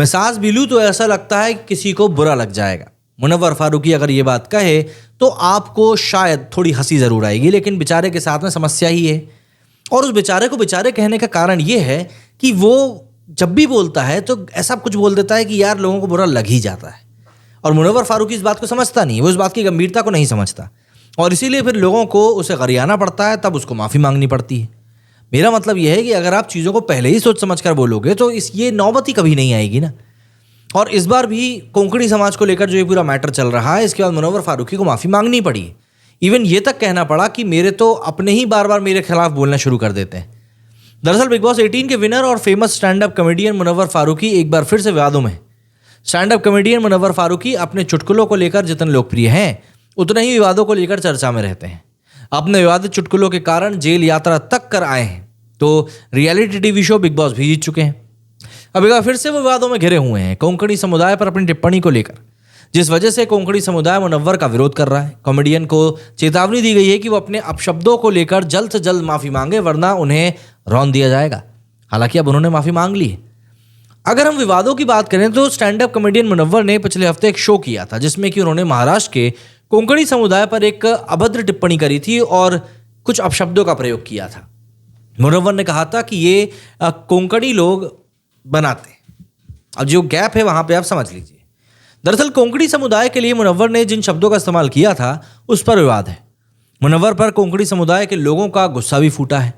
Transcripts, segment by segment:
मैं सांस भी लूँ तो ऐसा लगता है कि किसी को बुरा लग जाएगा। मुनव्वर फारूकी अगर ये बात कहे तो आपको शायद थोड़ी हंसी ज़रूर आएगी, लेकिन बेचारे के साथ में समस्या ही है। और उस बेचारे को बेचारे कहने का कारण ये है कि वो जब भी बोलता है तो ऐसा कुछ बोल देता है कि यार लोगों को बुरा लग ही जाता है। और मुनव्वर फारूकी इस बात को समझता नहीं, वो इस बात की गंभीरता को नहीं समझता, और इसीलिए फिर लोगों को उसे गरियाना पड़ता है, तब उसको माफ़ी मांगनी पड़ती है। मेरा मतलब यह है कि अगर आप चीज़ों को पहले ही सोच समझ कर बोलोगे तो ये नौबत ही कभी नहीं आएगी ना। और इस बार भी कोंकणी समाज को लेकर जो ये पूरा मैटर चल रहा है, इसके बाद मुनव्वर फारूकी को माफ़ी मांगनी पड़ी। इवन ये तक कहना पड़ा कि मेरे तो अपने ही बार बार मेरे खिलाफ बोलना शुरू कर देते हैं। दरअसल बिग बॉस 18 के विनर और famous stand up comedian Munawar Faruqui एक बार फिर से विवादों में। Stand up comedian Munawar Faruqui अपने चुटकुलों को लेकर जितने लोकप्रिय हैं, उतने ही विवादों को लेकर चर्चा में रहते हैं। अपने विवादित चुटकुलों के कारण जेल यात्रा तक कर आए हैं, तो reality TV show big boss भी जीत चुके हैं। अब एक बार फिर से वो विवादों में घिरे हुए हैं कोंकणी समुदाय पर अपनी टिप्पणी को लेकर, जिस वजह से कोंकणी समुदाय मुनव्वर का विरोध कर रहा है। कॉमेडियन को चेतावनी दी गई है कि वो अपने अपशब्दों को लेकर जल्द से जल्द माफ़ी मांगे, वरना उन्हें रौंद दिया जाएगा। हालांकि अब उन्होंने माफ़ी मांग ली है। अगर हम विवादों की बात करें तो स्टैंड अप कॉमेडियन मुनव्वर ने पिछले हफ्ते एक शो किया था, जिसमें कि उन्होंने महाराष्ट्र के कोंकणी समुदाय पर एक अभद्र टिप्पणी करी थी और कुछ अपशब्दों का प्रयोग किया था। मुनव्वर ने कहा था कि ये कोंकणी लोग बनाते हैं। अब जो गैप है वहां पे आप समझ लीजिए। दरअसल कोंकणी समुदाय के लिए मुनव्वर ने जिन शब्दों का इस्तेमाल किया था उस पर विवाद है। मुनव्वर पर कोंकणी समुदाय के लोगों का गुस्सा भी फूटा है।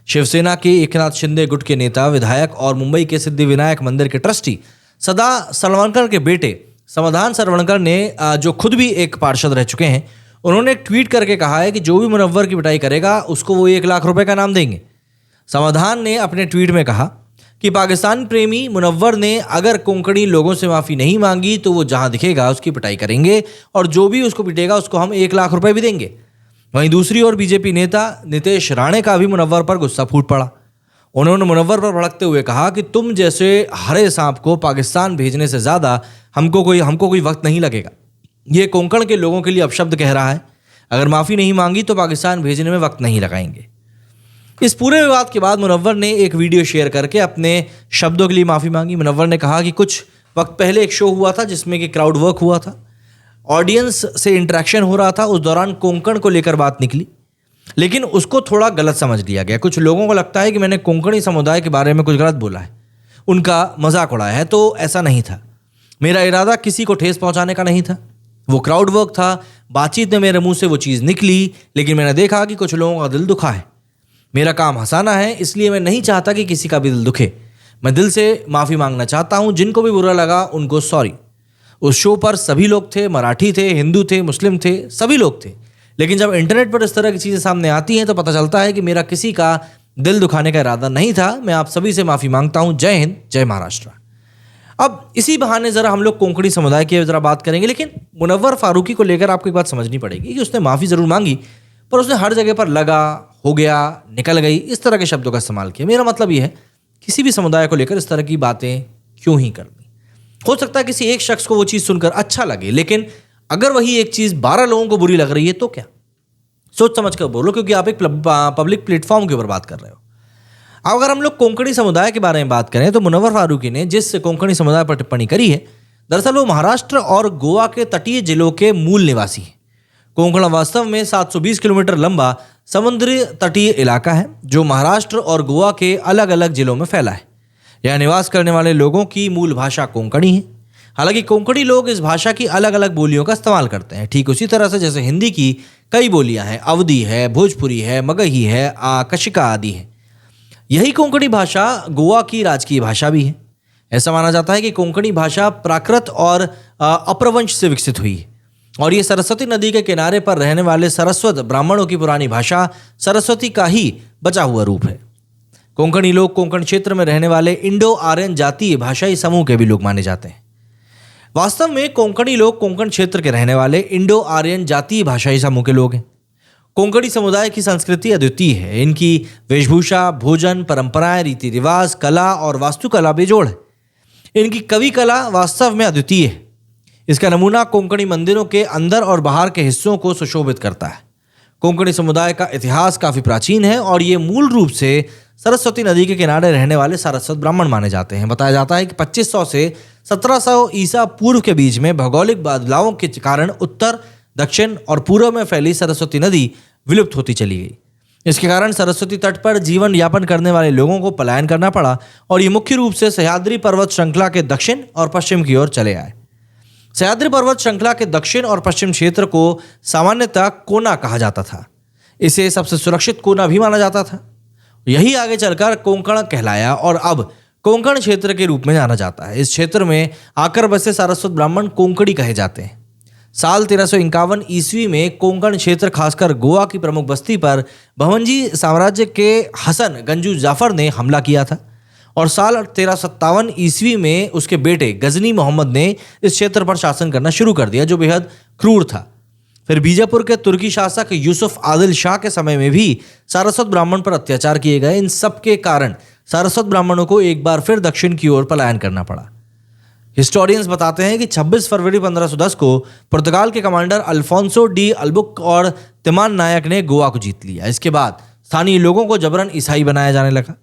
शिवसेना के एकनाथ शिंदे गुट के नेता, विधायक और मुंबई के सिद्धिविनायक मंदिर के ट्रस्टी सदा सरवणकर के बेटे समाधान सरवणकर ने, जो खुद भी एक पार्षद रह चुके हैं, उन्होंने एक ट्वीट करके कहा है कि जो भी मुनव्वर की पिटाई करेगा उसको वो 1 लाख रुपए का इनाम देंगे। समाधान ने अपने ट्वीट में कहा कि पाकिस्तान प्रेमी मुनव्वर ने अगर कोंकणी लोगों से माफ़ी नहीं मांगी तो वो जहां दिखेगा उसकी पिटाई करेंगे, और जो भी उसको पिटेगा उसको हम 1 लाख रुपए भी देंगे। वहीं दूसरी ओर बीजेपी नेता नितेश राणे का भी मुनव्वर पर गुस्सा फूट पड़ा। उन्होंने मुनव्वर पर भड़कते हुए कहा कि तुम जैसे हरे सांप को पाकिस्तान भेजने से ज़्यादा हमको कोई वक्त नहीं लगेगा। ये कोंकण के लोगों के लिए अपशब्द कह रहा है। अगर माफ़ी नहीं मांगी तो पाकिस्तान भेजने में वक्त नहीं लगाएंगे। इस पूरे विवाद के बाद मुनव्वर ने एक वीडियो शेयर करके अपने शब्दों के लिए माफ़ी मांगी। मुनव्वर ने कहा कि कुछ वक्त पहले एक शो हुआ था जिसमें कि क्राउड वर्क हुआ था, ऑडियंस से इंटरेक्शन हो रहा था, उस दौरान कोंकण को लेकर बात निकली, लेकिन उसको थोड़ा गलत समझ लिया गया। कुछ लोगों को लगता है कि मैंने कोंकणी समुदाय के बारे में कुछ गलत बोला है, उनका मजाक उड़ाया है, तो ऐसा नहीं था। मेरा इरादा किसी को ठेस पहुंचाने का नहीं था। वो क्राउड वर्क था, बातचीत में मेरे मुंह से वो चीज़ निकली, लेकिन मैंने देखा कि कुछ लोगों का दिल दुखा है। मेरा काम हंसाना है, इसलिए मैं नहीं चाहता कि किसी का भी दिल दुखे। मैं दिल से माफ़ी मांगना चाहता हूँ। जिनको भी बुरा लगा उनको सॉरी। उस शो पर सभी लोग थे, मराठी थे, हिंदू थे, मुस्लिम थे, सभी लोग थे। लेकिन जब इंटरनेट पर इस तरह की चीज़ें सामने आती हैं तो पता चलता है कि मेरा किसी का दिल दुखाने का इरादा नहीं था। मैं आप सभी से माफ़ी मांगता हूँ। जय हिंद, जय महाराष्ट्र। अब इसी बहाने ज़रा हम लोग कोंकणी समुदाय की ज़रा बात करेंगे, लेकिन मुनव्वर फारूकी को लेकर आपको एक बात समझनी पड़ेगी कि उसने माफ़ी ज़रूर मांगी, पर उसने हर जगह पर लगा, हो गया, निकल गई, इस तरह के शब्दों का इस्तेमाल किया। मेरा मतलब ये है, किसी भी समुदाय को लेकर इस तरह की बातें क्यों ही करनी। हो सकता है किसी एक शख्स को वो चीज़ सुनकर अच्छा लगे, लेकिन अगर वही एक चीज़ 12 लोगों को बुरी लग रही है तो क्या? सोच समझ कर बोलो, क्योंकि आप एक पब्लिक प्लेटफॉर्म के ऊपर बात कर रहे हो। अब अगर हम लोग कोंकणी समुदाय के बारे में बात करें तो मुनव्वर फारूकी ने जिस कोंकणी समुदाय पर टिप्पणी करी है, दरअसल वो महाराष्ट्र और गोवा के तटीय जिलों के मूल निवासी हैं। कोंकण वास्तव में 720 किलोमीटर लंबा समुद्री तटीय इलाका है जो महाराष्ट्र और गोवा के अलग अलग जिलों में फैला है। यहाँ निवास करने वाले लोगों की मूल भाषा कोंकणी है। हालांकि कोंकणी लोग इस भाषा की अलग अलग बोलियों का इस्तेमाल करते हैं, ठीक उसी तरह से जैसे हिंदी की कई बोलियां हैं, अवधी है, भोजपुरी है, मगही है, कशिका आदि है। यही कोंकणी भाषा गोवा की राजकीय भाषा भी है। ऐसा माना जाता है कि कोंकणी भाषा प्राकृत और अपभ्रंश से विकसित हुई है, और ये सरस्वती नदी के किनारे पर रहने वाले सरस्वत ब्राह्मणों की पुरानी भाषा सरस्वती का ही बचा हुआ रूप है। कोंकणी लोग कोंकण क्षेत्र में रहने वाले इंडो आर्यन जातीय भाषाई समूह के भी लोग माने जाते हैं। वास्तव में कोंकणी लोग कोंकण क्षेत्र के रहने वाले इंडो आर्यन जातीय भाषाई समूह के लोग हैं। कोंकणी समुदाय की संस्कृति अद्वितीय है। इनकी वेशभूषा, भोजन, परंपराएं, रीति रिवाज, कला और वास्तुकला बेजोड़ है। इनकी कवि कला वास्तव में अद्वितीय है। इसका नमूना कोंकणी मंदिरों के अंदर और बाहर के हिस्सों को सुशोभित करता है। कोंकणी समुदाय का इतिहास काफ़ी प्राचीन है और ये मूल रूप से सरस्वती नदी के किनारे रहने वाले सारस्वत ब्राह्मण माने जाते हैं। बताया जाता है कि 2500 से 1700 ईसा पूर्व के बीच में भौगोलिक बदलावों के कारण उत्तर, दक्षिण और पूर्व में फैली सरस्वती नदी विलुप्त होती चली गई। इसके कारण सरस्वती तट पर जीवन यापन करने वाले लोगों को पलायन करना पड़ा और ये मुख्य रूप से सह्याद्री पर्वत श्रृंखला के दक्षिण और पश्चिम की ओर चले आए। सह्याद्री पर्वत श्रृंखला के दक्षिण और पश्चिम क्षेत्र को सामान्यतः कोना कहा जाता था। इसे सबसे सुरक्षित कोना भी माना जाता था। यही आगे चलकर कोंकण कहलाया और अब कोंकण क्षेत्र के रूप में जाना जाता है। इस क्षेत्र में आकर बसे सारस्वत ब्राह्मण कोंकणी कहे जाते हैं। साल 1351 ईस्वी में कोंकण क्षेत्र खासकर गोवा की प्रमुख बस्ती पर भवंजी साम्राज्य के हसन गंजू जाफर ने हमला किया था और साल 1357 ईस्वी में उसके बेटे गजनी मोहम्मद ने इस क्षेत्र पर शासन करना शुरू कर दिया, जो बेहद क्रूर था। फिर बीजापुर के तुर्की शासक यूसुफ आदिल शाह के समय में भी सारस्वत ब्राह्मण पर अत्याचार किए गए। इन सब के कारण सारस्वत ब्राह्मणों को एक बार फिर दक्षिण की ओर पलायन करना पड़ा। हिस्टोरियंस बताते हैं कि 26 फरवरी 1510 को पुर्तगाल के कमांडर अल्फोंसो डी अल्बुक और तिमान नायक ने गोवा को जीत लिया। इसके बाद स्थानीय लोगों को जबरन ईसाई बनाया जाने लगा,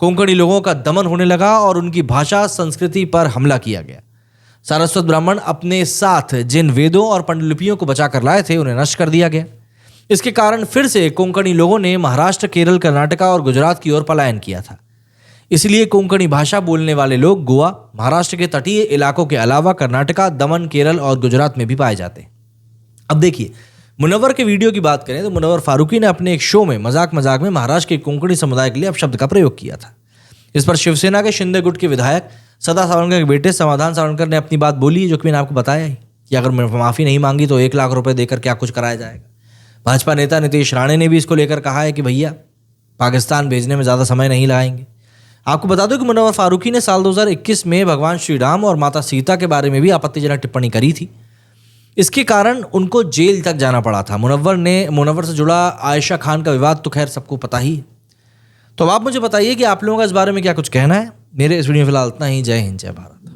कोंकणी लोगों का दमन होने लगा और उनकी भाषा संस्कृति पर हमला किया गया। सारस्वत ब्राह्मण अपने साथ जिन वेदों और पांडुलिपियों को बचा कर लाए थे उन्हें नष्ट कर दिया गया। इसके कारण फिर से कोंकणी लोगों ने महाराष्ट्र, केरल, कर्नाटका और गुजरात की ओर पलायन किया था। इसलिए कोंकणी भाषा बोलने वाले लोग गोवा, महाराष्ट्र के तटीय इलाकों के अलावा कर्नाटका, दमन, केरल और गुजरात में भी पाए जाते हैं। अब देखिए, मुनव्वर के वीडियो की बात करें तो मुनव्वर फारूकी ने अपने एक शो में मजाक में महाराष्ट्र के कोंकणी समुदाय के लिए अपशब्द का प्रयोग किया था। इस पर शिवसेना के शिंदे गुट के विधायक सदा सावरकर के बेटे समाधान सावरकर ने अपनी बात बोली, जो कि मैंने आपको बताया ही कि अगर माफी नहीं मांगी तो 1 लाख रुपए देकर क्या कुछ कराया जाएगा। भाजपा नेता नीतीश राणे ने भी इसको लेकर कहा है कि भैया पाकिस्तान भेजने में ज़्यादा समय नहीं लगाएंगे। आपको बता दो कि मुनव्वर फारूकी ने साल 2021 में भगवान श्री राम और माता सीता के बारे में भी आपत्तिजनक टिप्पणी करी थी। इसके कारण उनको जेल तक जाना पड़ा था। मुनव्वर से जुड़ा आयशा खान का विवाद तो खैर सबको पता ही है। तो अब आप मुझे बताइए कि आप लोगों का इस बारे में क्या कुछ कहना है। मेरे इस वीडियो में फिलहाल इतना ही। जय हिंद, जय भारत।